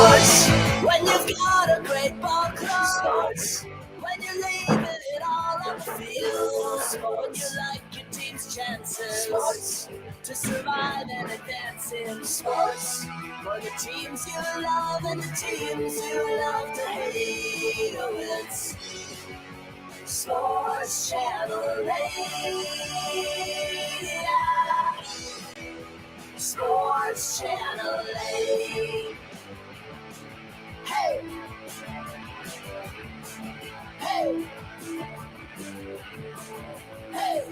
Sports. When you've got a great ball club. Sports. When you're leaving it all on the field. Sports. You like your team's chances. Sports. To survive and advance in sports. For the teams you love and the teams you love to hate. Oh, it's Sports Channel 8. Yeah. Sports Channel 8. Hey. Hey. Hey.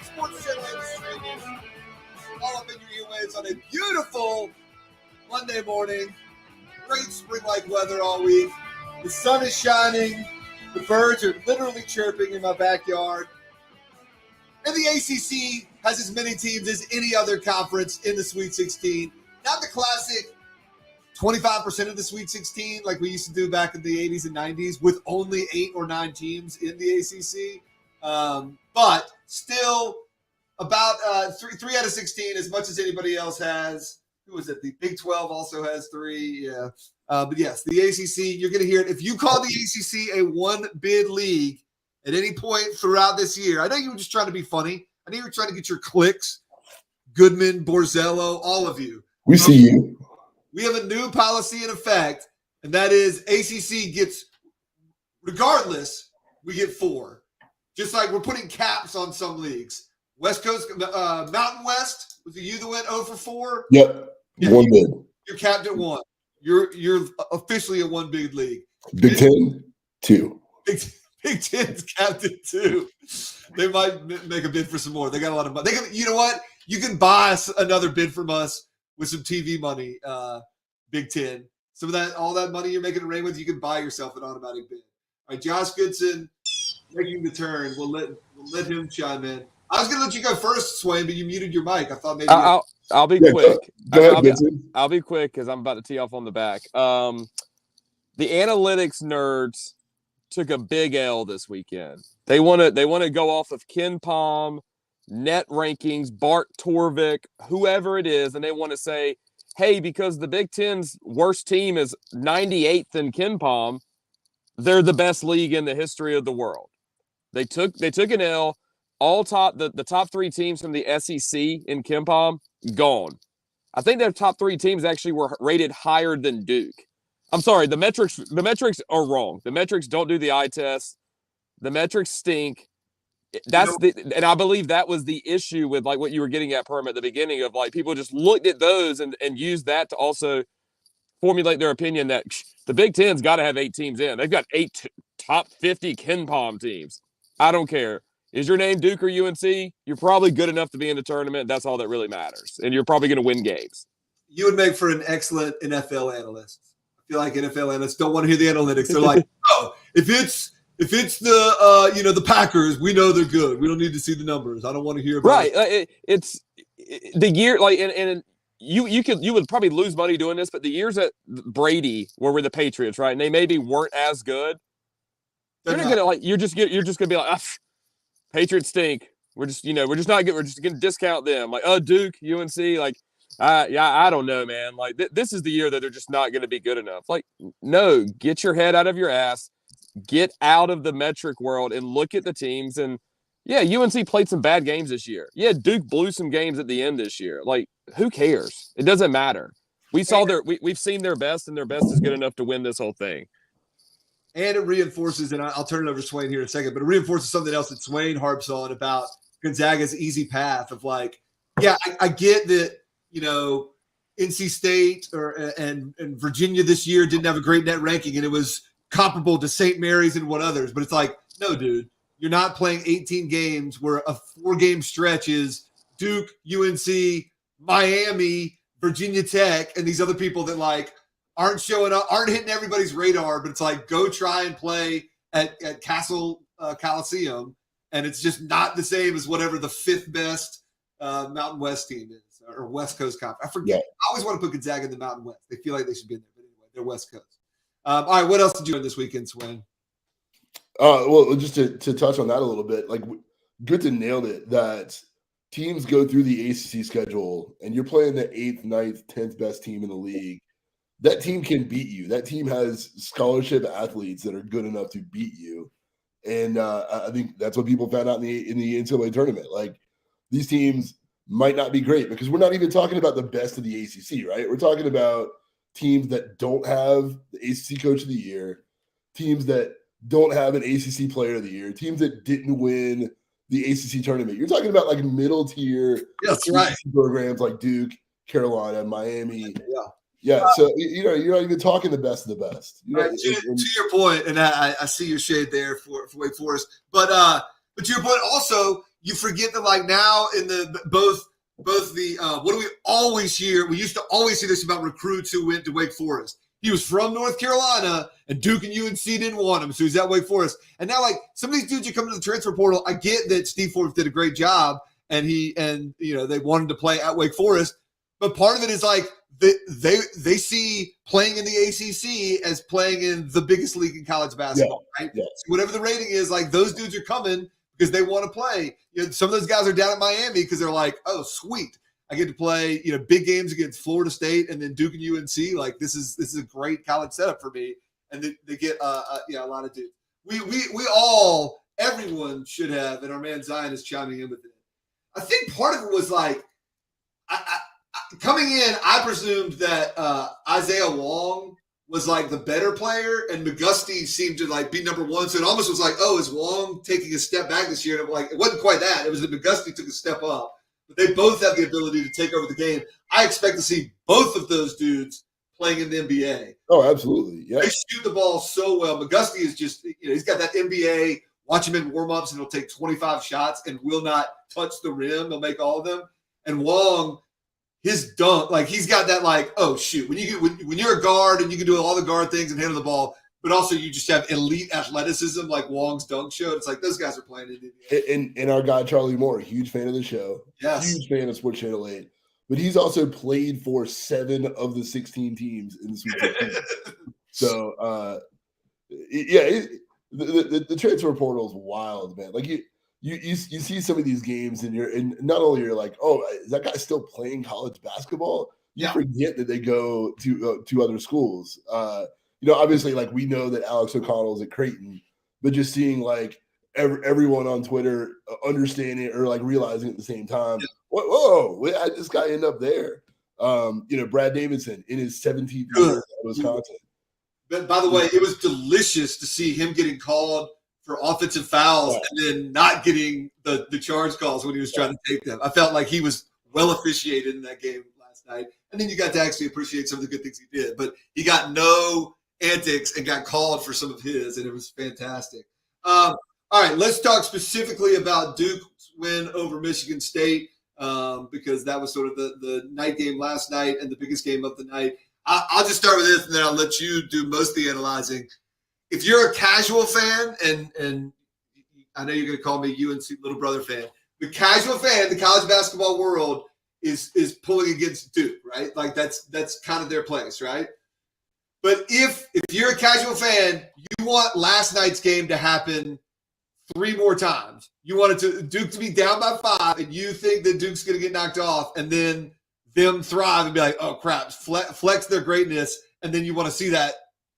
Sports Channel 8 streaming all up in your earwaves on a beautiful Monday morning. Great spring-like weather all week. The sun is shining. The birds are literally chirping in my backyard. And the ACC has as many teams as any other conference in the Sweet 16. Not the classic 25% of the Sweet 16 like we used to do back in the 80s and 90s with only 8 or 9 teams in the ACC. But still about 3 out of 16 as much as anybody else has. Who is it? The Big 12 also has 3. Yeah. But yes, the ACC, you're going to hear it. If you call the ACC a one-bid league at any point throughout this year, I know you were just trying to be funny. I know you were trying to get your clicks. Goodman, Borzello, all of you. We see you. We have a new policy in effect, and that is ACC gets, regardless, we get 4. Just like we're putting caps on some leagues. West Coast, Mountain West, was it you that went 0 for 4? Yep. Yeah, One bid. You're capped at 1. You're officially a one-bid league. Big 10, 2. Big Ten's capped at 2. They might make a bid for some more. They got a lot of money. You know what? You can buy us another bid from us with some TV money, Big Ten. Some of that, all that money you're making it rain with, you can buy yourself an automatic bid. All right, Josh Goodson making the turn. We'll let him chime in. I was going to let you go first, Swain, but you muted your mic. I thought maybe I'll be quick. Go ahead, I'll be quick because I'm about to tee off on the back. The analytics nerds took a big L this weekend. They want to go off of Ken Palm, net rankings, Bart Torvik, whoever it is, and they want to say, hey, because the Big Ten's worst team is 98th in Ken Palm, they're the best league in the history of the world. They took an L. The top 3 teams from the SEC in Ken Palm gone. I think their top 3 teams actually were rated higher than Duke. I'm sorry, the metrics are wrong. The metrics don't do the eye test. The metrics stink. And I believe that was the issue with like what you were getting at, Perm, at the beginning of like people just looked at those and used that to also formulate their opinion that the Big Ten's got to have 8 teams in. They've got 8 top 50 Ken Palm teams. I don't care. Is your name Duke or UNC? You're probably good enough to be in the tournament. That's all that really matters. And you're probably going to win games. You would make for an excellent NFL analyst. I feel like NFL analysts don't want to hear the analytics. They're like, oh, if it's the the Packers, we know they're good. We don't need to see the numbers. I don't want to hear about it. It's the year like and you would probably lose money doing this, but the years that Brady were with the Patriots, right? And they maybe weren't as good. You're just gonna be like, Patriots stink. We're just not good. We're just gonna discount them. Like, Duke, UNC, like, I don't know, man. Like, this is the year that they're just not gonna be good enough. Like, no, get your head out of your ass, get out of the metric world, and look at the teams. And yeah, UNC played some bad games this year. Yeah, Duke blew some games at the end this year. Like, who cares? It doesn't matter. We've seen their best, and their best is good enough to win this whole thing. And it reinforces, and I'll turn it over to Swain here in a second, but it reinforces something else that Swain harps on about Gonzaga's easy path of like, yeah, I get that, NC State and Virginia this year didn't have a great net ranking, and it was comparable to St. Mary's and what others. But it's like, no, dude, you're not playing 18 games where a 4-game stretch is Duke, UNC, Miami, Virginia Tech, and these other people that like aren't showing up, aren't hitting everybody's radar, but it's like, go try and play at Castle Coliseum, and it's just not the same as whatever the 5th best Mountain West team is, or West Coast Conference. I forget. Yeah. I always want to put Gonzaga in the Mountain West. They feel like they should be in there, but anyway, they're West Coast. All right, what else did you do this weekend, Swain? Well, just to touch on that a little bit, like Goodson nailed it, that teams go through the ACC schedule and you're playing the 8th, 9th, 10th best team in the league, that team can beat you. That team has scholarship athletes that are good enough to beat you. And I think that's what people found out in the NCAA tournament. Like, these teams might not be great because we're not even talking about the best of the ACC, right? We're talking about teams that don't have the ACC Coach of the Year, teams that don't have an ACC Player of the Year, teams that didn't win the ACC tournament. You're talking about like middle tier programs like Duke, Carolina, Miami. Yeah. So you're not even talking the best of the best. Right, to your point, and I see your shade there for Wake Forest, but to your point also, you forget that like now in the both the what do we always hear? We used to always hear this about recruits who went to Wake Forest. He was from North Carolina, and Duke and UNC didn't want him, so he's at Wake Forest. And now, like, some of these dudes who come to the transfer portal, I get that Steve Forbes did a great job, and they wanted to play at Wake Forest, but part of it is like they see playing in the ACC as playing in the biggest league in college basketball, right? Yeah. So whatever the rating is, like, those dudes are coming because they want to play. Some of those guys are down at Miami because they're like, oh, sweet. I get to play, big games against Florida State and then Duke and UNC. Like, this is a great college setup for me. And they get a lot of dudes. Everyone should have, and our man Zion is chiming in with it. I think part of it was like, coming in, I presumed that Isaiah Wong was like the better player, and McGusty seemed to like be number one. So it almost was like, oh, is Wong taking a step back this year? And it wasn't quite that. It was that McGusty took a step up. But they both have the ability to take over the game. I expect to see both of those dudes playing in the NBA. Oh, absolutely. Yeah. They shoot the ball so well. McGusty is just, he's got that NBA, watch him in warm-ups, and he'll take 25 shots and will not touch the rim. He'll make all of them. And Wong, his dunk, like, he's got that, like, oh, shoot. When you're a guard and you can do all the guard things and handle the ball, but also you just have elite athleticism like Wong's dunk show. It's like those guys are playing in the NBA. And our guy, Charlie Moore, huge fan of the show. Yes. Huge fan of Sports Channel 8. But he's also played for 7 of the 16 teams in the Sweet 16. So, the transfer portal is wild, man. Like, you see some of these games and not only you're like, oh, is that guy still playing college basketball? You forget that they go to other schools. Obviously, like, we know that Alex O'Connell's at Creighton, but just seeing like everyone on Twitter understanding or like realizing at the same time, whoa, how'd this guy end up there? Brad Davidson in his 17th year at Wisconsin. But by the way, it was delicious to see him getting called for offensive fouls and then not getting the charge calls when he was trying to take them. I felt like he was well officiated in that game last night. And then you got to actually appreciate some of the good things he did. But he got no antics and got called for some of his, and it was fantastic. All right, let's talk specifically about Duke's win over Michigan State because that was sort of the night game last night and the biggest game of the night. I'll just start with this, and then I'll let you do most of the analyzing. If you're a casual fan, and I know you're going to call me UNC little brother fan, the casual fan, the college basketball world is pulling against Duke, right? Like that's kind of their place, right? But if you're a casual fan, you want last night's game to happen 3 more times. You wanted Duke to be down by 5, and you think that Duke's going to get knocked off, and then them thrive and be like, oh crap, flex their greatness, and then you want to see that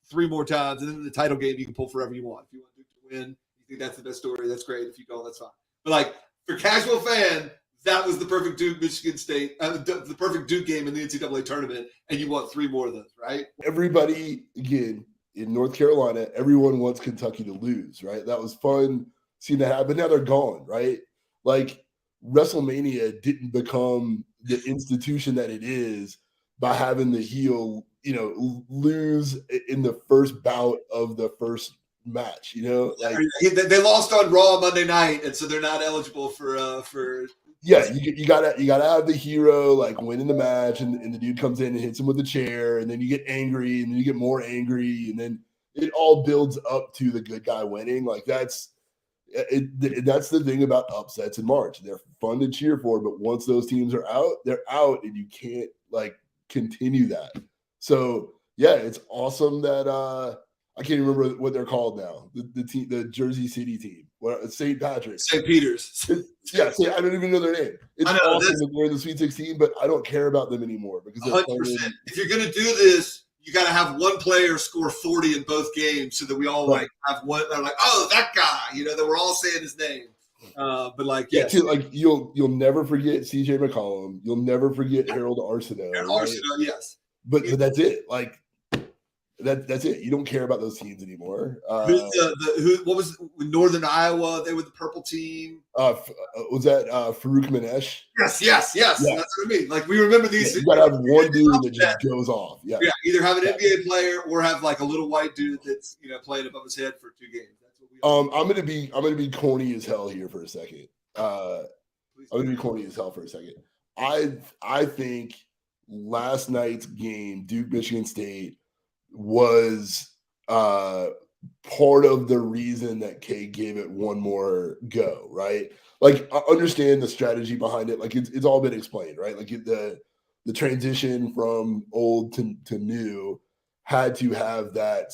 3 more times, and then in the title game you can pull forever you want. If you want Duke to win, you think that's the best story, that's great. If you don't, that's fine. But like for casual fan, that was the perfect Duke Michigan State, the perfect Duke game in the NCAA tournament, and you want 3 more of those, right? Everybody, again, in North Carolina, everyone wants Kentucky to lose, right? That was fun seeing that happen. Now they're gone, right? Like, WrestleMania didn't become the institution that it is by having the heel, lose in the first bout of the first match, like they lost on Raw Monday night, and so they're not eligible for. Yeah, you gotta have the hero like winning the match, and the dude comes in and hits him with a chair, and then you get angry, and then you get more angry, and then it all builds up to the good guy winning. Like that's the thing about upsets in March. They're fun to cheer for, but once those teams are out, they're out, and you can't like continue that. So yeah, it's awesome that I can't remember what they're called now. The team, the Jersey City team. St. Patrick's. St. Peter's. Yeah, I don't even know their name. It's I know, awesome that they're in the Sweet 16, but I don't care about them anymore because they're 100%. playing. If you're going to do this, you got to have one player score 40 in both games so that we all like have one. They're like, oh, that guy, that we're all saying his name. But like, yes. Like you'll never forget CJ McCollum. You'll never forget Harold Arceneaux. Arceneaux, yes. But that's it. Like that's it. You don't care about those teams anymore. What was Northern Iowa? They were the purple team. Was that Farouk Manesh? Yes. That's what I mean. Like we remember these. You gotta have one dude that just goes off. Yeah. Either have an NBA player or have like a little white dude that's playing above his head for 2 games. That's what we. I'm gonna be corny as hell here for a second. I think last night's game, Duke Michigan State, was part of the reason that K gave it one more go, right? Like I understand the strategy behind it. Like it's all been explained, right? Like the transition from old to new had to have that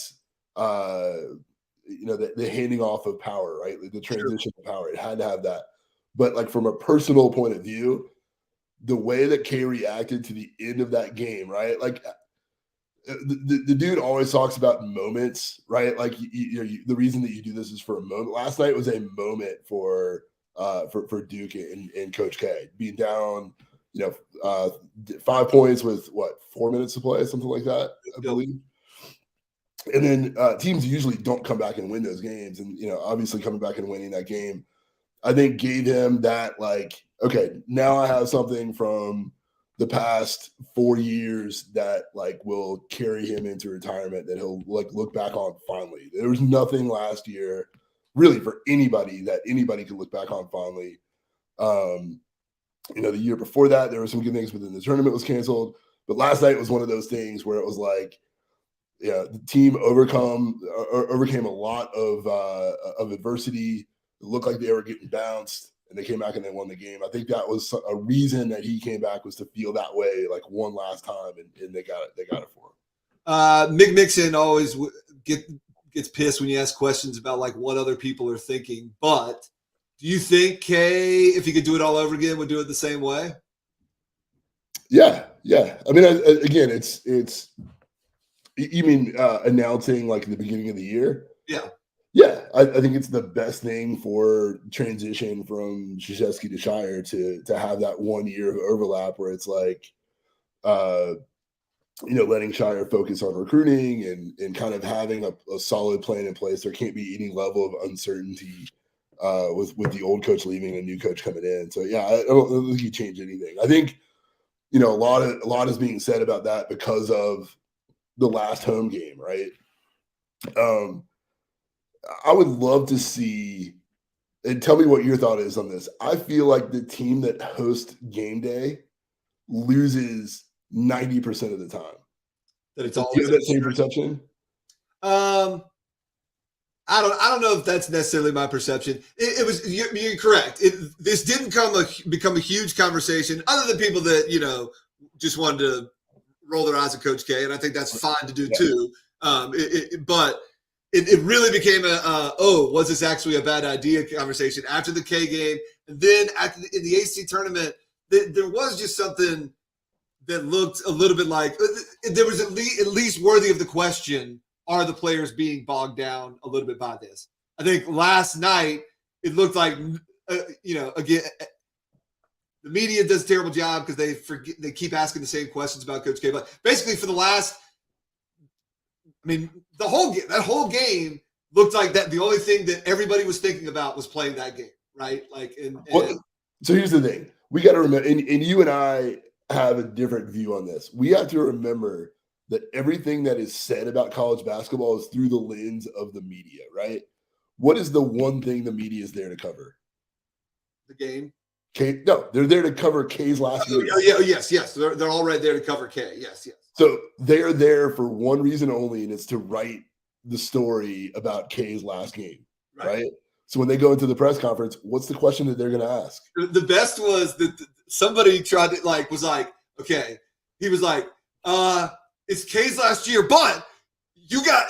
the handing off of power, right? Like the transition of power. It had to have that. But like from a personal point of view, the way that K reacted to the end of that game, right? Like the dude always talks about moments, right? Like the reason that you do this is for a moment. Last night was a moment for Duke and Coach K being down, 5 points with 4 minutes to play, something like that, I believe. And then teams usually don't come back and win those games, and obviously coming back and winning that game, I think gave him that like, okay, now I have something from the past 4 years that like will carry him into retirement that he'll like look back on fondly. There was nothing last year really for anybody that anybody could look back on fondly. The year before that, there were some good things, but then the tournament was canceled. But last night was one of those things where it was like, the team overcame a lot of adversity. It looked like they were getting bounced, and they came back and they won the game. I think that was a reason that he came back, was to feel that way like one last time, and they got it for him. Mick Mixon always gets pissed when you ask questions about like what other people are thinking. But do you think K, if he could do it all over again, would do it the same way? Yeah. I mean, again, it's you mean announcing like the beginning of the year? Yeah, I think it's the best thing for transition from Krzyzewski to Shire to have that 1 year of overlap where it's like, letting Shire focus on recruiting and kind of having a solid plan in place. There can't be any level of uncertainty with the old coach leaving and a new coach coming in. So yeah, I don't think you change anything. I think a lot is being said about that because of the last home game, right? I would love to see, and tell me what your thought is on this. I feel like the team that hosts game day loses 90% of the time. That it's Do always you have that same perception? I don't know if that's necessarily my perception. It was, you're correct. This didn't become a huge conversation, other than people that just wanted to roll their eyes at Coach K, and I think that's fine to do too. But it really became was this actually a bad idea conversation after the K game, and then in the AC tournament, there was just something that looked a little bit like there was at least worthy of the question. Are the players being bogged down a little bit by this? I think last night it looked like, again, the media does a terrible job because they keep asking the same questions about Coach K. But basically, for the last, that whole game looked like that. The only thing that everybody was thinking about was playing that game, right? So here's the thing: we got to remember, and you and I have a different view on this. We have to remember that everything that is said about college basketball is through the lens of the media, right? What is the one thing the media is there to cover? The game. K? No, they're there to cover K's last game. Yes. They're all right there to cover K. Yes. So they're there for one reason only, and it's to write the story about K's last game, right? So when they go into the press conference, what's the question that they're going to ask? The best was that somebody tried to he was like, it's K's last year, but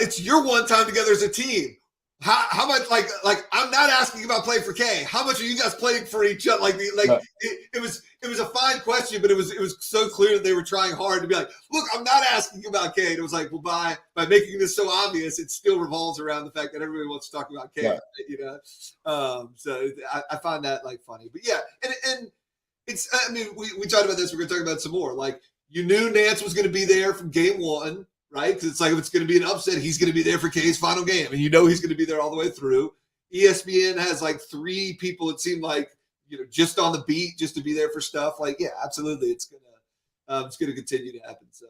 it's your one time together as a team. How much like I'm not asking about playing for K. How much are you guys playing for each other? It was a fine question, but it was so clear that they were trying hard to be like, look, I'm not asking about K. And it was like, well, by making this so obvious, it still revolves around the fact that everybody wants to talk about K. Yeah. You know, so I find that like funny, but yeah, and it's I mean we talked about this. We're gonna talk about it some more. Like you knew Nance was gonna be there from game one. Right? Because it's like if it's going to be an upset, he's going to be there for K's final game. And you know he's going to be there all the way through. ESPN has like 3 people, it seemed like, just on the beat, just to be there for stuff. Like, yeah, absolutely. It's going to continue to happen. So.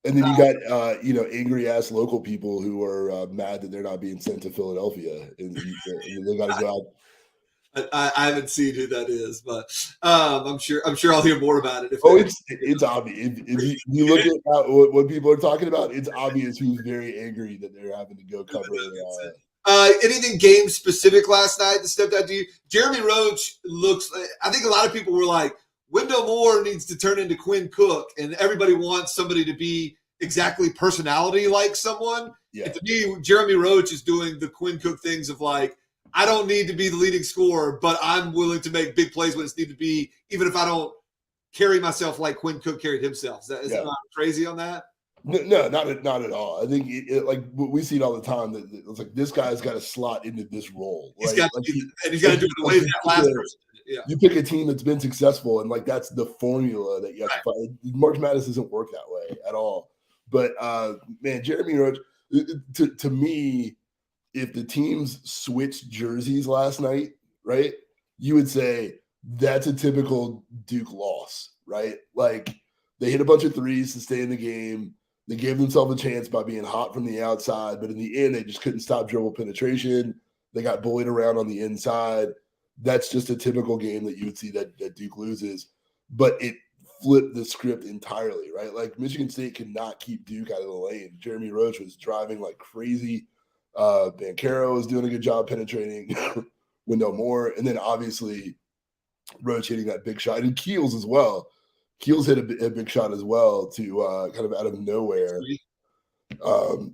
And then you got, angry ass local people who are mad that they're not being sent to Philadelphia. And they got to go out. I haven't seen who that is, but I'm sure I'll hear more about it. It's obvious. If you look at what people are talking about, it's obvious who's very angry that they're having to go cover. Anything game specific last night that stepped out to you? Jeremy Roach looks. I think a lot of people were like, Wendell Moore needs to turn into Quinn Cook, and everybody wants somebody to be exactly personality like someone. Yeah. And to me, Jeremy Roach is doing the Quinn Cook things of like, I don't need to be the leading scorer, but I'm willing to make big plays when it's need to be, even if I don't carry myself like Quinn Cook carried himself. Is that not crazy on that? No, not at all. I think like we see it all the time that it's like this guy's got to slot into this role. He's got to do it the way that last person. Yeah. You pick a team that's been successful, and like that's the formula that you have to find. March Madness doesn't work that way at all. But man, Jeremy Roach, to me, if the teams switched jerseys last night, right, you would say that's a typical Duke loss, right? Like they hit a bunch of threes to stay in the game. They gave themselves a chance by being hot from the outside, but in the end, they just couldn't stop dribble penetration. They got bullied around on the inside. That's just a typical game that you would see that Duke loses, but it flipped the script entirely, right? Like Michigan State could not keep Duke out of the lane. Jeremy Roach was driving like crazy. Banchero was doing a good job penetrating Wendell Moore, and then obviously Roach hitting that big shot, and Keels as well. Keels hit a big shot as well to kind of out of nowhere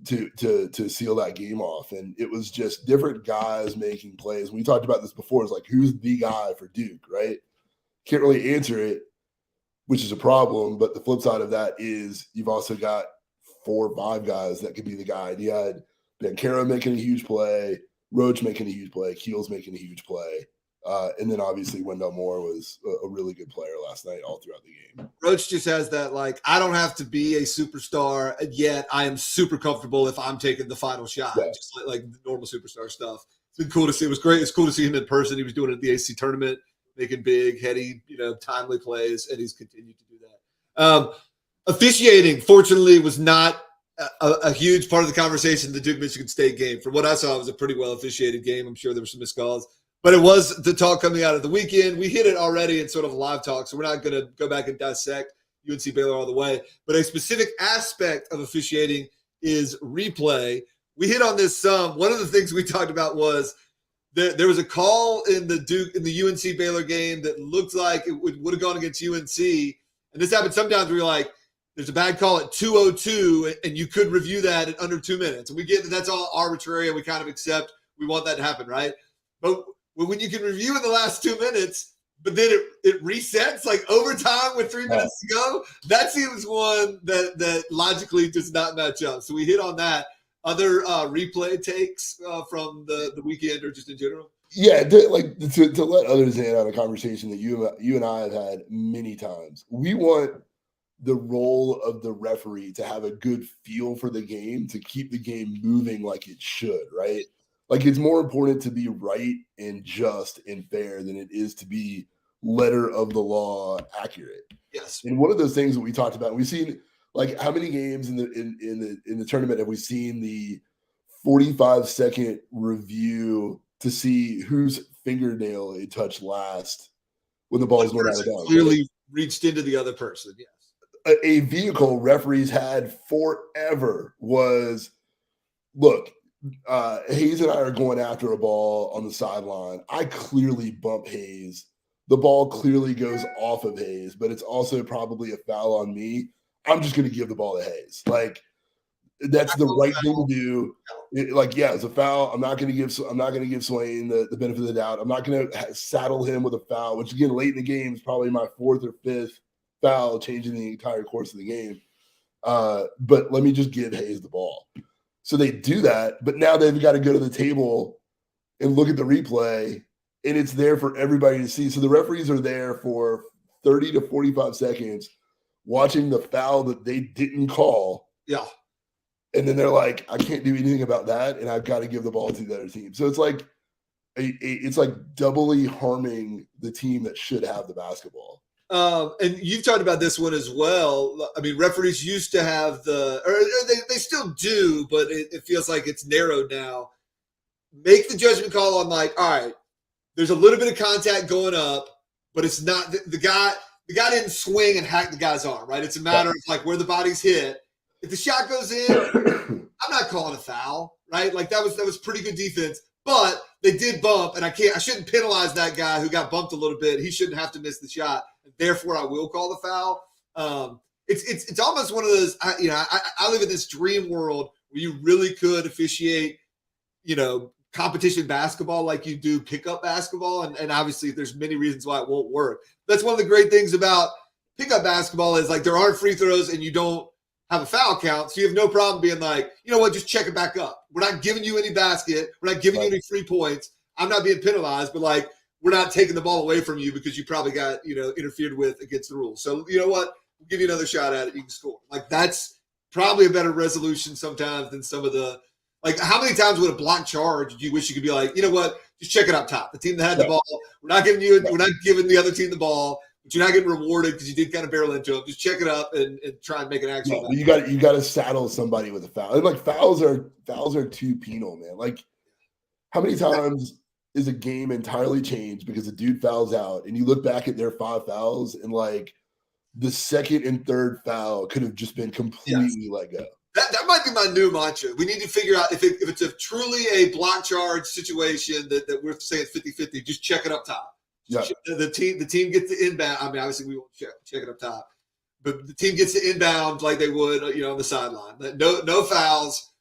to seal that game off. And it was just different guys making plays. We talked about this before. It's like, who's the guy for Duke, right? Can't really answer it, which is a problem. But the flip side of that is you've also got 4 or 5 guys that could be the guy. And you had Banchero making a huge play, Roach making a huge play, Keels making a huge play. And then obviously Wendell Moore was a really good player last night all throughout the game. Roach just has that, like, I don't have to be a superstar, yet I am super comfortable if I'm taking the final shot, just like normal superstar stuff. It's been cool to see. It was great. It's cool to see him in person. He was doing it at the ACC tournament, making big, heady, timely plays, and he's continued to do that. Officiating, fortunately, was not a huge part of the conversation in the Duke-Michigan State game. From what I saw, it was a pretty well-officiated game. I'm sure there were some missed calls. But it was the talk coming out of the weekend. We hit it already in sort of a live talk, so we're not going to go back and dissect UNC Baylor all the way. But a specific aspect of officiating is replay. We hit on this some. One of the things we talked about was there was a call in the UNC Baylor game that looked like it would have gone against UNC. And this happens sometimes where you're like, there's a bad call at 2:02, and you could review that in under 2 minutes. And we get that that's all arbitrary, and we kind of accept we want that to happen, right? But when you can review in the last 2 minutes, but then it resets like overtime with 3 minutes to go, that seems one that logically does not match up. So we hit on that. Other replay takes from the weekend or just in general? Yeah, to let others in on a conversation that you and I have had many times. We want the role of the referee to have a good feel for the game, to keep the game moving like it should, right? Like it's more important to be right and just and fair than it is to be letter of the law accurate. Yes. And one of those things that we talked about, we've seen like how many games in the tournament have we seen the 45-second review to see whose fingernail it touched last when the ball is going out of bounds? Clearly reached into the other person. Yes. A vehicle referees had forever was, look, Hayes and I are going after a ball on the sideline. I clearly bump Hayes. The ball clearly goes off of Hayes, but it's also probably a foul on me. I'm just going to give the ball to Hayes. Like That's the right thing to do. It's a foul. I'm not going to give Swain the benefit of the doubt. I'm not going to saddle him with a foul, which again, late in the game is probably my fourth or fifth foul, changing the entire course of the game. But let me just give Hayes the ball. So they do that, but now they've got to go to the table and look at the replay, and it's there for everybody to see. So the referees are there for 30 to 45 seconds watching the foul that they didn't call. Yeah. And then they're like, I can't do anything about that, and I've got to give the ball to the other team. So it's like doubly harming the team that should have the basketball. And you've talked about this one as well. I mean, referees used to have they still do, but it feels like it's narrowed now. Make the judgment call on all right, there's a little bit of contact going up, but it's not the guy didn't swing and hack the guy's arm, right? It's a matter of where the body's hit. If the shot goes in, I'm not calling a foul, right? That was pretty good defense, but they did bump, and I shouldn't penalize that guy who got bumped a little bit. He shouldn't have to miss the shot. Therefore, I will call the foul. It's almost one of those. I live in this dream world where you really could officiate, competition basketball like you do pickup basketball, and obviously there's many reasons why it won't work. That's one of the great things about pickup basketball is there aren't free throws and you don't have a foul count, so you have no problem being you know what, just check it back up. We're not giving you any basket. We're not giving you any free points. I'm not being penalized, but we're not taking the ball away from you because you probably got, interfered with against the rules. So you know what? We'll give you another shot at it. You can score. That's probably a better resolution sometimes than some of the how many times would a block charge do you wish you could be you know what? Just check it up top. The team that had the ball, we're not giving the other team the ball, but you're not getting rewarded because you did kind of barrel into them. Just check it up and try and make an action. You got to saddle somebody with a foul. And fouls are too penal, man. How many times is a game entirely changed because a dude fouls out and you look back at their 5 fouls and the second and third foul could have just been completely let go. That might be my new mantra. We need to figure out if it's truly a block charge situation that we're saying 50-50, just check it up top. Yeah. The team gets the inbound. I mean, obviously we won't check it up top, but the team gets the inbound like they would, on the sideline. No fouls.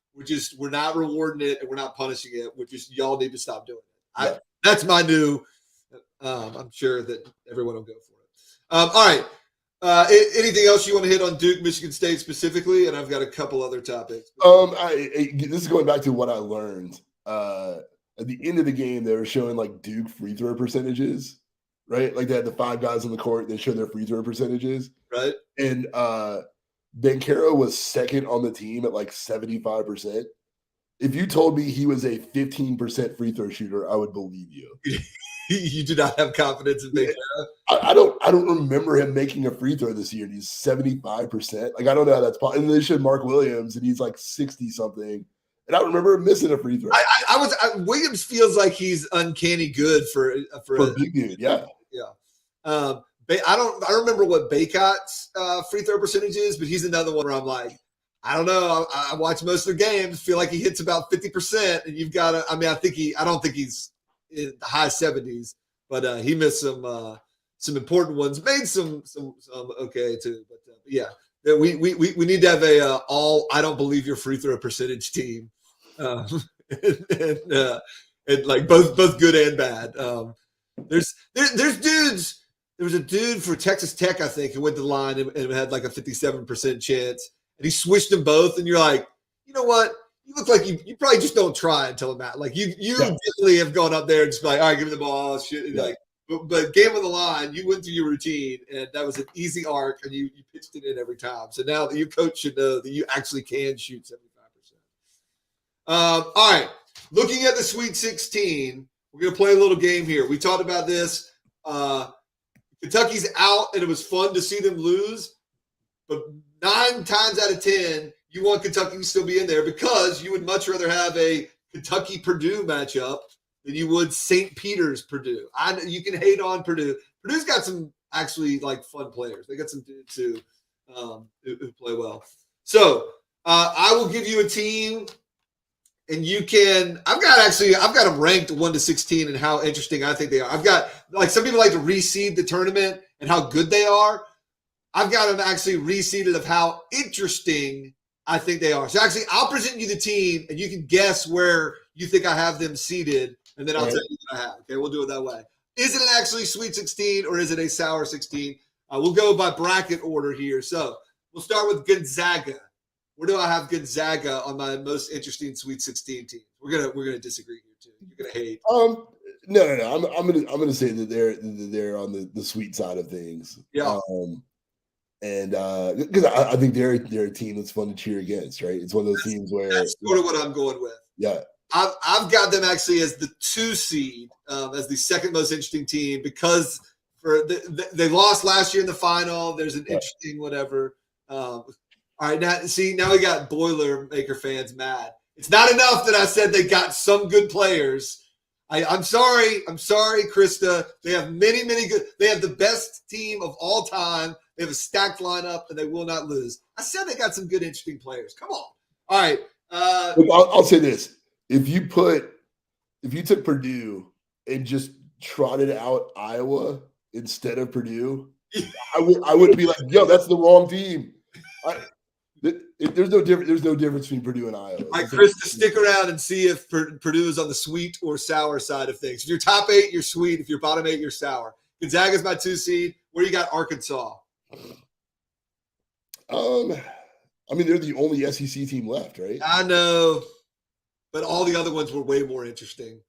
We're not rewarding it and we're not punishing it. Y'all need to stop doing it. That's my new. I'm sure that everyone will go for it. All right. Anything else you want to hit on Duke, Michigan State specifically? And I've got a couple other topics. This is going back to what I learned. At the end of the game, they were showing Duke free throw percentages, right? They had the 5 guys on the court. They showed their free throw percentages, right? And Banchero was second on the team at 75%. If you told me he was a 15% free throw shooter, I would believe you. You do not have confidence in Banchero? I don't remember him making a free throw this year. And he's 75%. I don't know how that's possible. And they showed Mark Williams, and he's 60 something. And I remember him missing a free throw. Williams feels like he's uncanny good for a big dude. Yeah. I don't remember what Baycott's free throw percentage is, but he's another one where I'm I don't know. I watch most of their games, feel like he hits about 50%, and you've got to. I don't think he's in the high 70s, but he missed some important ones. Made some okay too, but yeah. We need to have a all I don't believe your free throw percentage team, and both good and bad. There's dudes. There was a dude for Texas Tech, I think, who went to the line and had a 57% chance, and he switched them both. And you're you know what? You look like you probably just don't try until it matters. You definitely have gone up there and just all right, give me the ball, shit. But game on the line, you went through your routine, and that was an easy arc, and you pitched it in every time. So now that your coach should know that you actually can shoot 75%. All right, looking at the Sweet 16, we're going to play a little game here. We talked about this. Kentucky's out, and it was fun to see them lose. But 9 times out of 10, you want Kentucky to still be in there because you would much rather have a Kentucky-Purdue matchup than you would St. Peter's Purdue. You can hate on Purdue. Purdue's got some actually fun players. They got some dudes who play well. So I will give you a team, and you can. I've got them ranked 1 to 16 and how interesting I think they are. I've got some people like to reseed the tournament and how good they are. I've got them actually reseeded of how interesting I think they are. So actually, I'll present you the team, and you can guess where you think I have them seated, and then I'll tell you what I have. Okay, we'll do it that way. Is it actually Sweet 16 or is it a Sour 16? We'll go by bracket order here. So we'll start with Gonzaga. Where do I have Gonzaga on my most interesting Sweet 16 team? We're gonna disagree here too. You're gonna hate. No. I'm gonna say that they're on the sweet side of things. Yeah. And because I think they're a team that's fun to cheer against, right? It's one of those teams where that's sort of what I'm going with. Yeah. I've got them actually as the 2 seed, as the second most interesting team because they lost last year in the final. There's an interesting whatever. All right, now we got Boilermaker fans mad. It's not enough that I said they got some good players. I'm sorry, Krista. They have many good. They have the best team of all time. They have a stacked lineup, and they will not lose. I said they got some good, interesting players. Come on. All right. Look, I'll say this. If you took Purdue and just trotted out Iowa instead of Purdue, I would be like, yo, that's the wrong team. There's no difference between Purdue and Iowa. All right, Chris, stick around and see if Purdue is on the sweet or sour side of things. If you're top 8, you're sweet. If you're bottom 8, you're sour. Gonzaga's my 2 seed. Where you got Arkansas? I mean, they're the only SEC team left, right? I know, but all the other ones were way more interesting.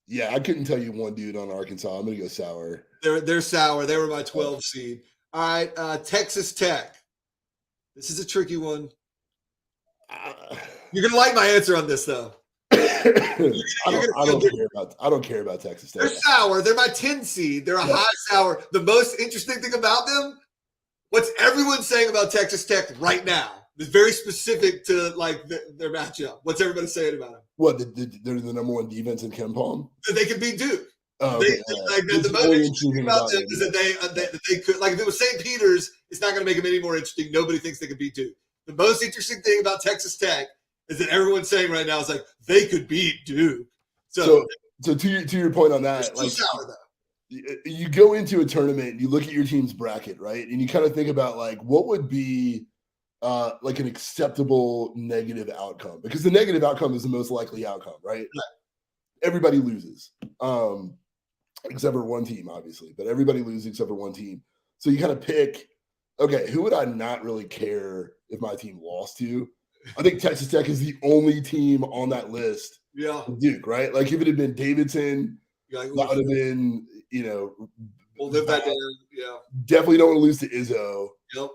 Yeah, I couldn't tell you one dude on Arkansas. I'm gonna go sour. They're sour. They were my 12 seed. All right, Texas Tech. This is a tricky one. You're gonna like my answer on this, though. I don't care about Texas Tech. They're sour. They're my 10 seed. They're a high sour. The most interesting thing about them, what's everyone saying about Texas Tech right now? It's very specific to like their matchup. What's everybody saying about them? What? They're the number 1 defense in Ken Palm? That they can beat Duke. Oh, the most interesting thing about them is that they could, like if it was St. Peter's, it's not going to make them any more interesting. Nobody thinks they could beat Duke. The most interesting thing about Texas Tech is that everyone's saying right now is like they could beat Duke. So to your point on that, like sour, though. You go into a tournament, you look at your team's bracket, right, and you kind of think about like what would be like an acceptable negative outcome, because the negative outcome is the most likely outcome, right? Everybody loses, except for one team, obviously, but everybody loses except for one team. So you kind of pick, okay, who would I not really care if my team lost to? I think Texas Tech is the only team on that list. Yeah, Duke, right? Like if it had been Davidson, that would have been, we'll live that down. Yeah, definitely don't want to lose to Izzo. Yep.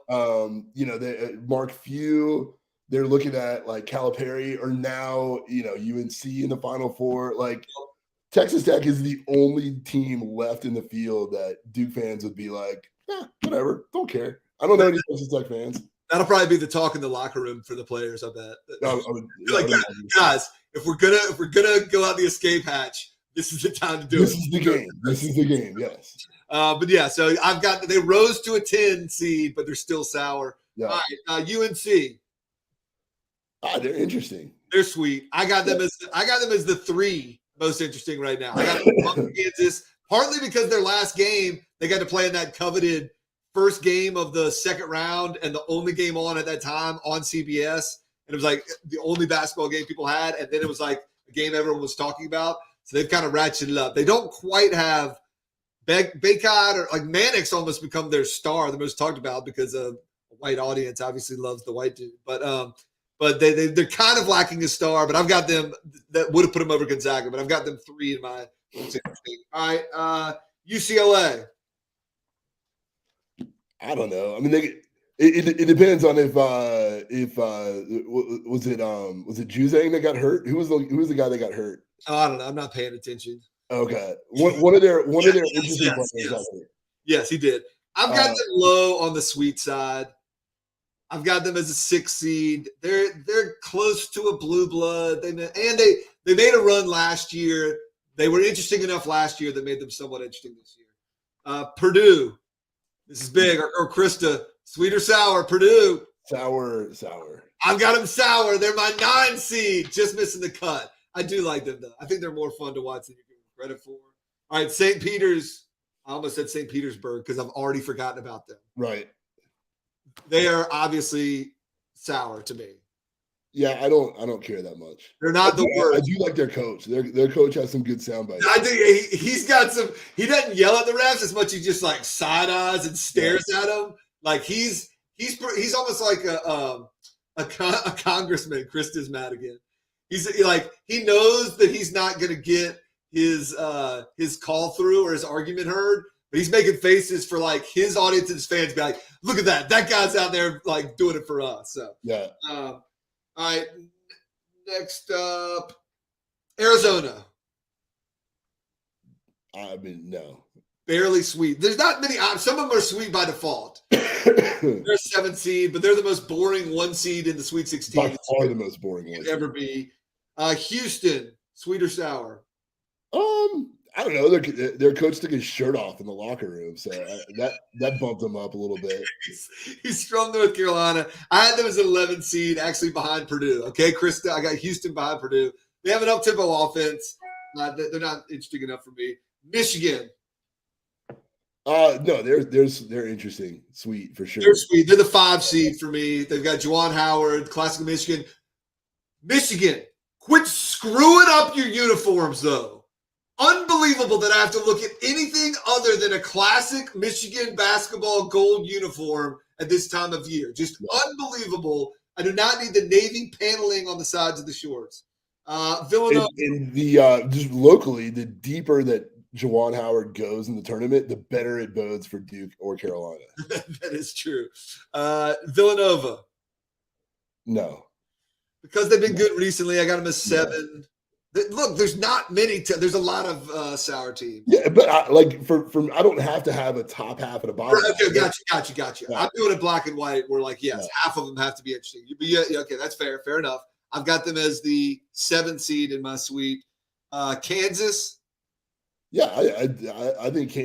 Mark Few, they're looking at like Calipari, or now UNC in the Final Four. Like Texas Tech is the only team left in the field that Duke fans would be like, whatever, don't care. I don't know any Texas Tech fans. That'll probably be the talk in the locker room for the players. I bet. Guys, if we're gonna go out the escape hatch, this is the time to do it. This is the game. This is the game. Yes. But yeah, so I've got they rose to a 10 seed, but they're still sour. Yeah. All right, UNC. They're interesting. They're sweet. I got them as the 3 most interesting right now. I got them Kansas, partly because their last game they got to play in that coveted first game of the second round and the only game on at that time on CBS. And it was like the only basketball game people had. And then it was like a game everyone was talking about. So they've kind of ratcheted it up. They don't quite have Baycott, or like Mannix almost become their star, the most talked about, because a white audience obviously loves the white dude. But they're kind of lacking a star. But I've got them that would have put them over Gonzaga. But I've got them 3 in my most interesting. All right, UCLA. I don't know. I mean, it depends on if was it Juzang that got hurt? Who was the guy that got hurt? Oh, I don't know. I'm not paying attention. Okay, one of their interesting players got hurt. Yes, he did. I've got them low on the sweet side. I've got them as a 6 seed. They're close to a blue blood. They made a run last year. They were interesting enough last year that made them somewhat interesting this year. Purdue. This is big. Or Krista, sweet or sour? Purdue. Sour. I've got them sour. They're my 9 seed, just missing the cut. I do like them, though. I think they're more fun to watch than you give them credit for. All right, St. Peter's. I almost said St. Petersburg because I've already forgotten about them. Right. They are obviously sour to me. Yeah, I don't care that much. They're not the I worst. do like their coach. Their coach has some good sound bites. I think he's got some. He doesn't yell at the refs as much. He just like side eyes and stares at them. Like he's almost like a congressman. Krista's mad again. He's like he knows that he's not going to get his call through or his argument heard, but he's making faces for like his audience and his fans. Be like, look at that guy's out there like doing it for us. So Yeah. All right, next up, Arizona. I mean, no. Barely sweet. There's not many options. Some of them are sweet by default. They're a 7 seed, but they're the most boring 1 seed in the Sweet 16. By far the most boring one. Could ever be. Houston, sweet or sour? I don't know. Their coach took his shirt off in the locker room, so that bumped them up a little bit. He's from North Carolina. I had them as an 11 seed, actually behind Purdue. Okay, Krista, I got Houston behind Purdue. They have an up-tempo offense. They're not interesting enough for me. Michigan. No, they're interesting. Sweet for sure. They're sweet. They're the 5 seed for me. They've got Juwan Howard, classic Michigan. Michigan, quit screwing up your uniforms, though. Unbelievable that I have to look at anything other than a classic Michigan basketball gold uniform at this time of year. Just unbelievable. I do not need the navy paneling on the sides of the shorts. Villanova. And the just locally, the deeper that Juwan Howard goes in the tournament, the better it bodes for Duke or Carolina. That is true. Villanova. No. Because they've been good recently, I got them as 7. Look, there's not many. There's a lot of sour teams. Yeah, but from I don't have to have a top half and a bottom. Okay, got you. Yeah. I'm doing it black and white. We're like, yes, half of them have to be interesting. But yeah, okay, that's fair. Fair enough. I've got them as the 7 seed in my suite. Kansas. Yeah, I think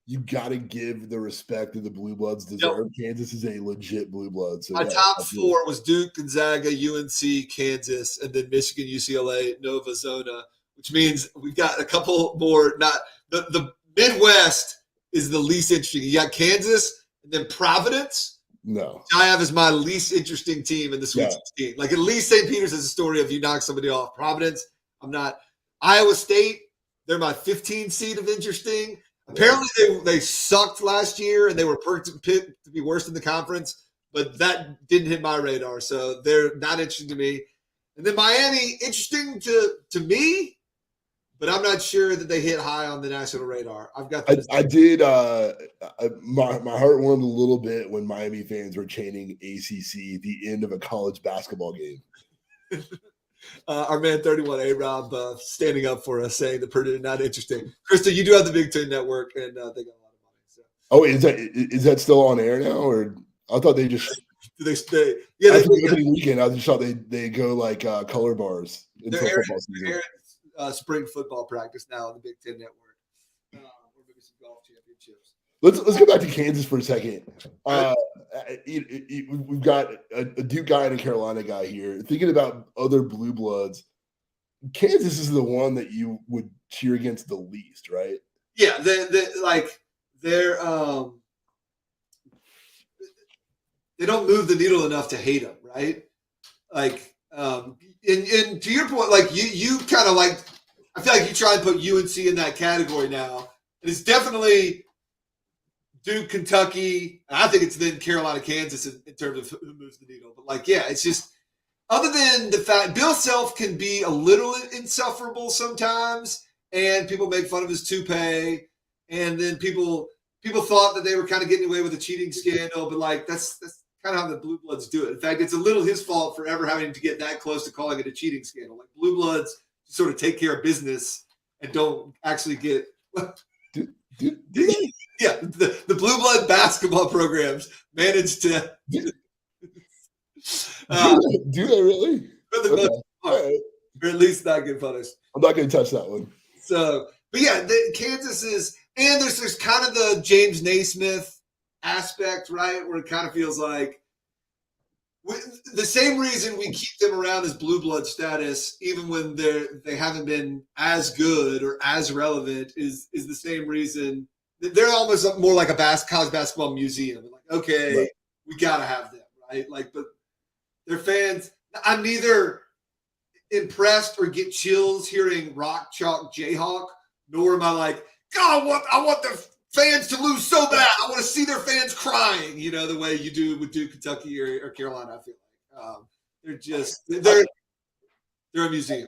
you gotta give the respect that the Blue Bloods deserve. Yep. Kansas is a legit Blue Blood. So my top 4 was Duke, Gonzaga, UNC, Kansas, and then Michigan, UCLA, Nova, Zona, which means we've got a couple more. Not the Midwest is the least interesting. You got Kansas and then Providence. No, I have as my least interesting team in the Sweet 16. Like at least St. Peter's has a story of you knock somebody off. Providence, I'm not. Iowa State, they're my 15 seed of interesting. Apparently they sucked last year and they were picked to be worse in the conference, but that didn't hit my radar, so they're not interesting to me. And then Miami, interesting to me, but I'm not sure that they hit high on the national radar. I've got. I did. My heart warmed a little bit when Miami fans were chanting ACC at the end of a college basketball game. Our man 31 A-Rob standing up for us, saying that Purdue not interesting. Krista, you do have the Big Ten Network, and they got a lot of money. So. Oh, is that still on air now, or I thought they just they weekend. I just thought they go like color bars until football season. Spring football practice now on the Big Ten Network, or maybe some golf championships. Let's go back to Kansas for a second. We've got a Duke guy and a Carolina guy here. Thinking about other Blue Bloods, Kansas is the one that you would cheer against the least, right? Yeah, they don't move the needle enough to hate them, right? Like, and to your point, like you kind of like, I feel like you try and put UNC in that category now. It's definitely Duke, Kentucky. I think it's then Carolina, Kansas in terms of who moves the needle. But like, yeah, it's just other than the fact Bill Self can be a little insufferable sometimes, and people make fun of his toupee, and then people thought that they were kind of getting away with a cheating scandal, but like that's kind of how the Blue Bloods do it. In fact, it's a little his fault for ever having to get that close to calling it a cheating scandal. Like Blue Bloods sort of take care of business and don't actually get. Yeah, the Blue Blood basketball programs managed to do they really? For the most part, or at least not get punished. I'm not going to touch that one. So, but yeah, Kansas is, and there's kind of the James Naismith aspect, right, where it kind of feels like the same reason we keep them around as Blue Blood status, even when they haven't been as good or as relevant, is the same reason. They're almost more like a college basketball museum. Like, okay, right. We got to have them. right? Like, but their fans. I'm neither impressed or get chills hearing Rock Chalk Jayhawk, nor am I like, God, I want the fans to lose so bad. I want to see their fans crying, the way you do with Duke, Kentucky, or Carolina. I feel like they're a museum.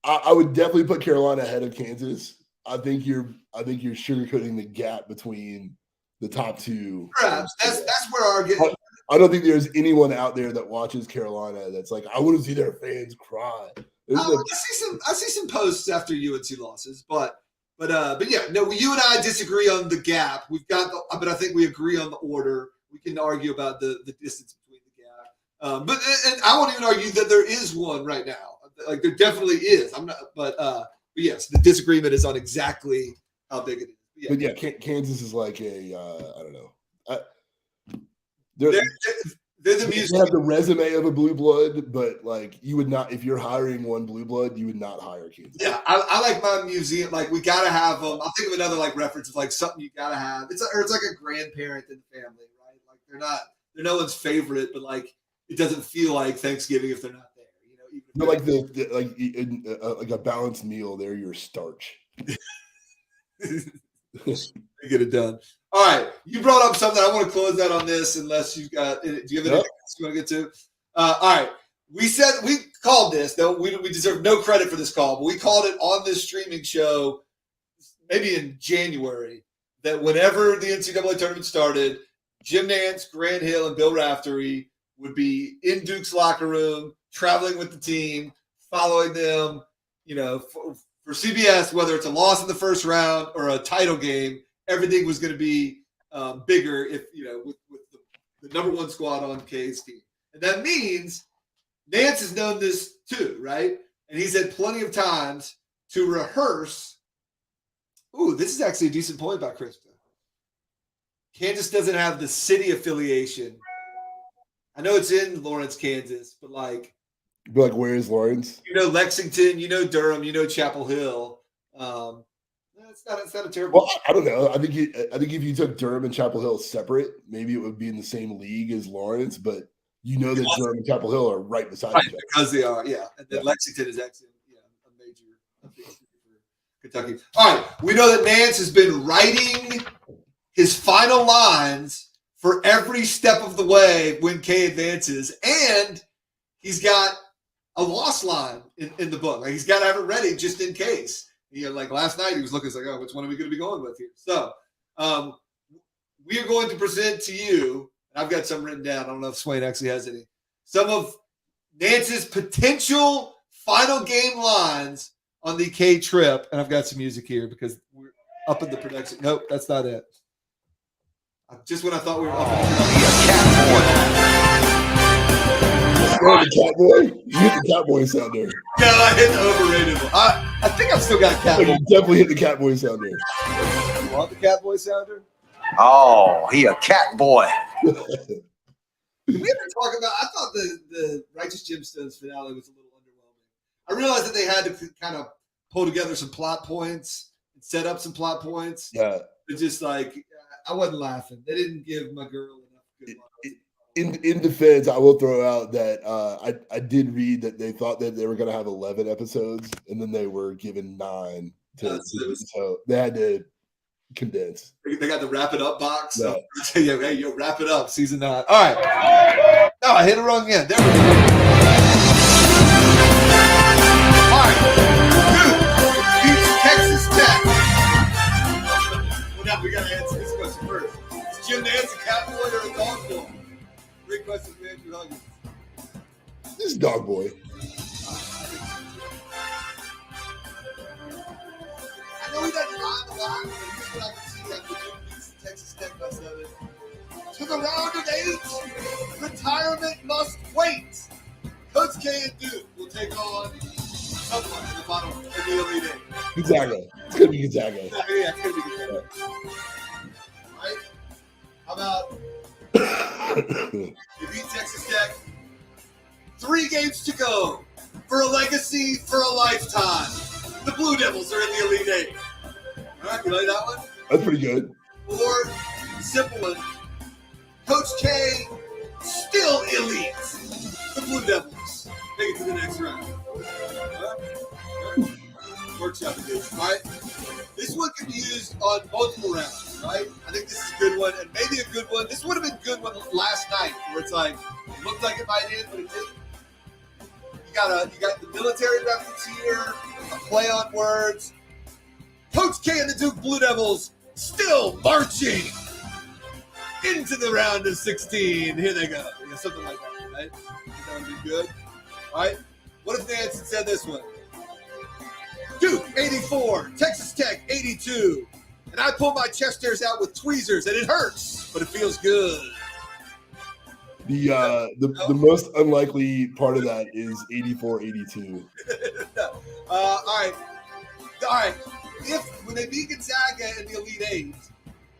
I would definitely put Carolina ahead of Kansas. I think you're sugarcoating the gap between the top two. Perhaps that's where I don't think there's anyone out there that watches Carolina that's like, I want to see their fans cry. I see some posts after UNC losses, but yeah, no, you and I disagree on the gap. But I think we agree on the order. We can argue about the distance between the gap. But I won't even argue that there is one right now. Like there definitely is. But yes, the disagreement is on exactly how big it is. But yeah, Kansas is like I don't know. They're the music. They have the resume of a blue blood, but like you would not, if you're hiring one blue blood, you would not hire Kansas. Yeah, I like my museum. Like we gotta have them. I'll think of another like reference of like something you gotta have. It's like a grandparent in the family, right? Like they're no one's favorite, but like it doesn't feel like Thanksgiving if they're not there. But like like a balanced meal, they're your starch. They get it done. All right, you brought up something. I want to close out on this, unless you've got. Do you have anything else you want to get to? All right, we called this. Though we deserve no credit for this call, but we called it on this streaming show, maybe in January. That whenever the NCAA tournament started, Jim Nantz, Grant Hill, and Bill Raftery would be in Duke's locker room, traveling with the team, following them. For CBS, whether it's a loss in the first round or a title game, everything was going to be bigger if with the number one squad on K's team, and that means Nance has known this too, right? And he's had plenty of times to rehearse. Ooh, this is actually a decent point by Krista. Kansas doesn't have the city affiliation. I know it's in Lawrence, Kansas, but like. Where is Lawrence? Lexington, Durham, Chapel Hill. It's not a terrible. Well, I don't know. I think if you took Durham and Chapel Hill separate, maybe it would be in the same league as Lawrence. But that Durham and Chapel Hill are right beside each other because they are. Yeah, and then Lexington is actually a big city for Kentucky. All right, we know that Nance has been writing his final lines for every step of the way when K advances, and he's got a loss line in the book. Like he's got to have it ready just in case. Like last night he was looking like, which one are we going to be going with here? So we are going to present to you, and I've got some written down. I don't know if Swain actually has any. Some of Nance's potential final game lines on the K trip. And I've got some music here because we're up in the production. Nope, that's not it. Just when I thought we were up in the production. The Catboy? You hit the Catboy sound there. Yeah, I hit the overrated one. I think I've still got Catboy. You definitely hit the Catboy sound there. You want the Catboy sounder? Oh, he a cat boy. Did we ever talk about? I thought the Righteous Gemstones finale was a little underwhelming. I realized that they had to kind of pull together some plot points and set up some plot points. Yeah. But just like I wasn't laughing. They didn't give my girl enough good lines. In defense, I will throw out that I did read that they thought that they were going to have 11 episodes, and then they were given 9. So they had to condense. They got the wrap it up box. Yeah. So, hey, wrap it up, season 9. All right. No, I hit it wrong again. There we go. All right. Duke beats Texas Tech. Well, now we got to answer this question first. Is Jim Nance a Catboy or a dog boy? Great question from Andrew Huggins. This is Dog Boy. I know he doesn't rhyme a lot, but here's what I can see after Duke beats Texas Tech by 7. To the round of 8, retirement must wait. Coach K and Duke will take on someone in the bottom of the Elite 8. Gonzaga. It's going to be Gonzaga. Yeah, it's going to be Gonzaga. Right? How about they beat Texas Tech? 3 games to go for a legacy for a lifetime. The Blue Devils are in the Elite 8. All right, you like that one? That's pretty good. Or simple one. Coach K still elite. The Blue Devils make it to the next round. Workshop edition, right? This one can be used on multiple rounds, right? I think this is a good one, and maybe a good one. This would have been a good one last night, where it's like it looked like it might end, but it didn't. You got the military reference here, a play on words. Coach K and the Duke Blue Devils still marching into the round of 16. Here they go. Something like that, right? That would be good. All right. What if Nancy said this one? Duke 84, Texas Tech 82, and I pull my chest hairs out with tweezers, and it hurts, but it feels good. The most unlikely part of that is 84-82. All right. If when they beat Gonzaga in the Elite Eight,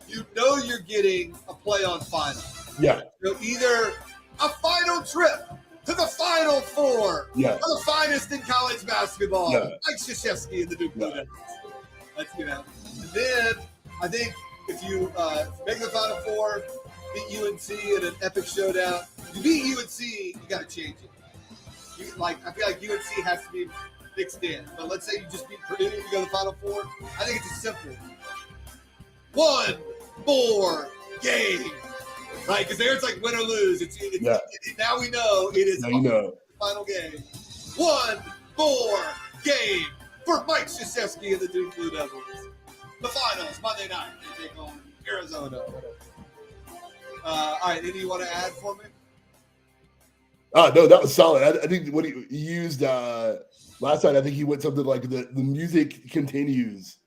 you know you're getting a play on final. Yeah. So either a final trip to the Final Four, yeah, the finest in college basketball, yeah, like Krzyzewski and the Duke Blue Devils. That's And then I think if you make the Final Four, beat UNC in an epic showdown, you beat UNC, you got to change it. I feel like UNC has to be mixed in. But let's say you just beat Purdue and you go to the Final Four. I think it's just simple. One more game. Right, because there it's like win or lose. Now we know it is the final game. One more game for Mike Krzyzewski and the Duke Blue Devils. The finals, Monday night. They take on Arizona. All right, anything you want to add for me? No, that was solid. I think what he used last night, I think he went something like the music continues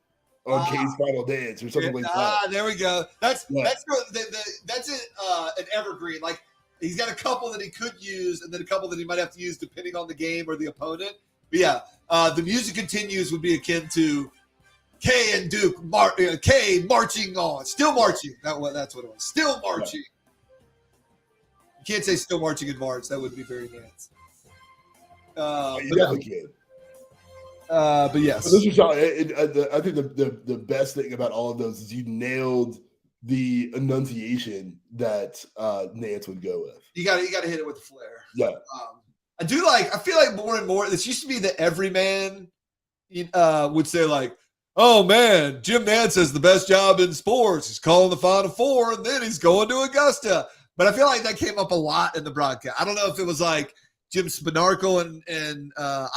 on K's final dance or something like that. There we go. That's an evergreen. Like he's got a couple that he could use, and then a couple that he might have to use depending on the game or the opponent. But yeah, the music continues would be akin to K and Duke. K marching on, still marching. That's what it was. Still marching. Yeah. You can't say still marching in March. That would be very nice. You definitely can. But yes, but this was, I think the best thing about all of those is you nailed the enunciation that Nance would go with. You got to hit it with the flair. Yeah, I feel like more and more. This used to be the everyman would say like, "Oh man, Jim Nance has the best job in sports. He's calling the Final Four, and then he's going to Augusta." But I feel like that came up a lot in the broadcast. I don't know if it was like Jim Spinarkle and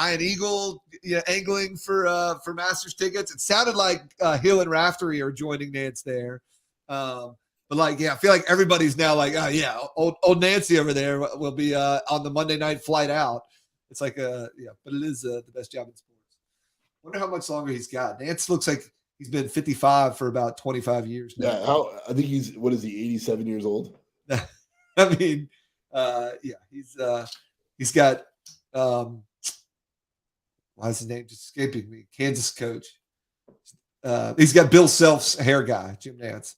Ian Eagle, angling for Masters tickets. It sounded like Hill and Raftery are joining Nance there. But I feel like everybody's now like, old Nancy over there will be on the Monday night flight out. It's like, but it is the best job in sports. Wonder how much longer he's got. Nance looks like he's been 55 for about 25 years now. Yeah, I think he's 87 years old? I mean, he's got why is his name just escaping me? Kansas coach. He's got Bill Self's hair guy, Jim Nance,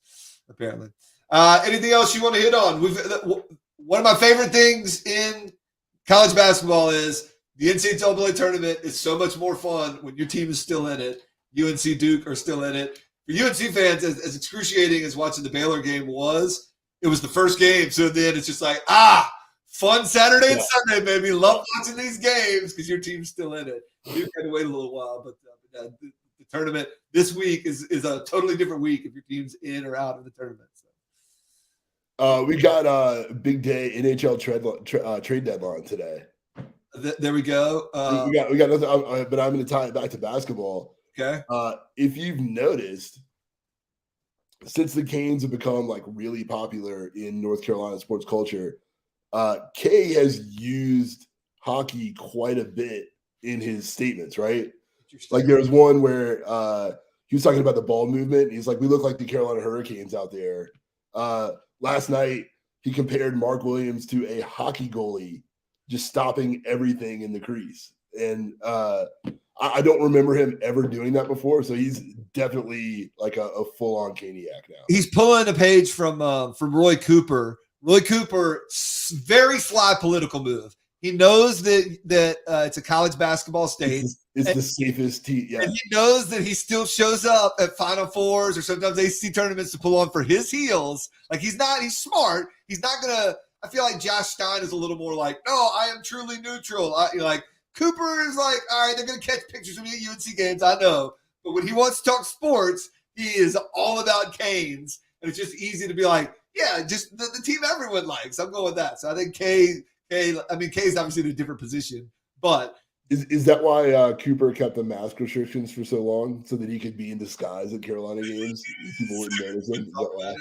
apparently. Anything else you want to hit on? One of my favorite things in college basketball is the NCAA tournament is so much more fun when your team is still in it. UNC Duke are still in it. For UNC fans, as excruciating as watching the Baylor game was, it was the first game. So then it's just like, fun Saturday and Sunday, baby. Love watching these games because your team's still in it. Duke had to wait a little while, but the tournament this week is a totally different week if your team's in or out of the tournament. So. We got a big day NHL trade deadline today. There we go. We got nothing, but I'm going to tie it back to basketball. Okay. If you've noticed, since the Canes have become like really popular in North Carolina sports culture, K has used hockey quite a bit in his statements, right? Like there was one where he was talking about the ball movement. He's like, we look like the Carolina Hurricanes out there. Last night, he compared Mark Williams to a hockey goalie, just stopping everything in the crease. And I don't remember him ever doing that before. So he's definitely like a full-on Caniac now. He's pulling a page from Roy Cooper. Roy Cooper, very sly political move. He knows that it's a college basketball state. It's the safest team. Yeah. And he knows that he still shows up at Final Fours or sometimes ACC tournaments to pull on for his heels. Like he's smart. He's not going to I feel like Josh Stein is a little more like, no, I am truly neutral. Like Cooper is like, all right, they're going to catch pictures of me at UNC games. I know. But when he wants to talk sports, he is all about Canes. And it's just easy to be like, yeah, just the team everyone likes. I'm going with that. So I think Kay's obviously in a different position. But is that why Cooper kept the mask restrictions for so long, so that he could be in disguise at Carolina games? People wouldn't notice him. Is that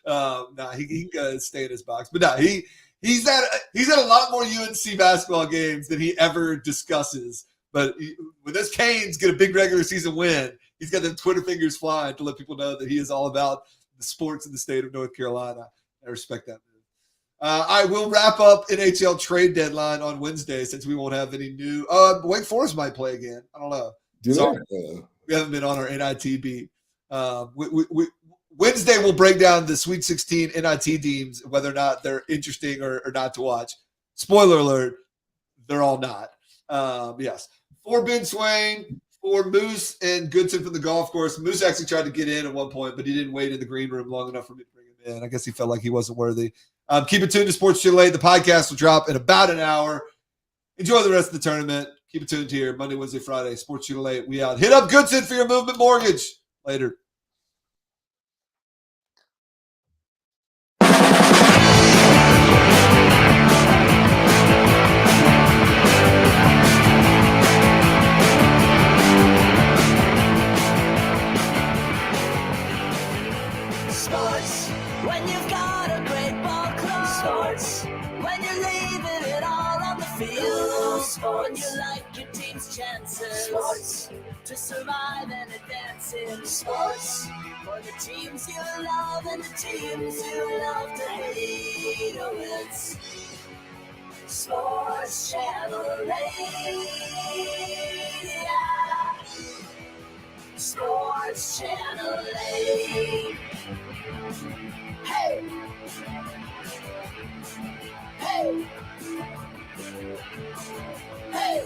why? No, he can stay in his box. But no, he's at a lot more UNC basketball games than he ever discusses. But when this Canes get a big regular season win, he's got them Twitter fingers flying to let people know that he is all about the sports in the state of North Carolina. I respect that. I will wrap up NHL trade deadline on Wednesday since we won't have any new. Wake Forest might play again. I don't know. We haven't been on our NIT beat. Wednesday we'll break down the Sweet 16 NIT teams, whether or not they're interesting or not to watch. Spoiler alert, they're all not. Yes. For Ben Swain, for Moose and Goodson from the golf course. Moose actually tried to get in at one point, but he didn't wait in the green room long enough for me to bring him in. I guess he felt like he wasn't worthy. Keep it tuned to Sports Too Late. The podcast will drop in about an hour. Enjoy the rest of the tournament. Keep it tuned here. Monday, Wednesday, Friday. Sports Too Late. We out. Hit up Goodson for your movement mortgage. Later. Sports, when you've got a great ball club. Sports, when you're leaving it all on the field. Sports, when you like your team's chances. Sports, to survive and advance in sports. For the teams you love and the teams you love to hate. Oh, it's Sports Channel 8. Yeah. Sports Channel 8. Hey! Hey! Hey!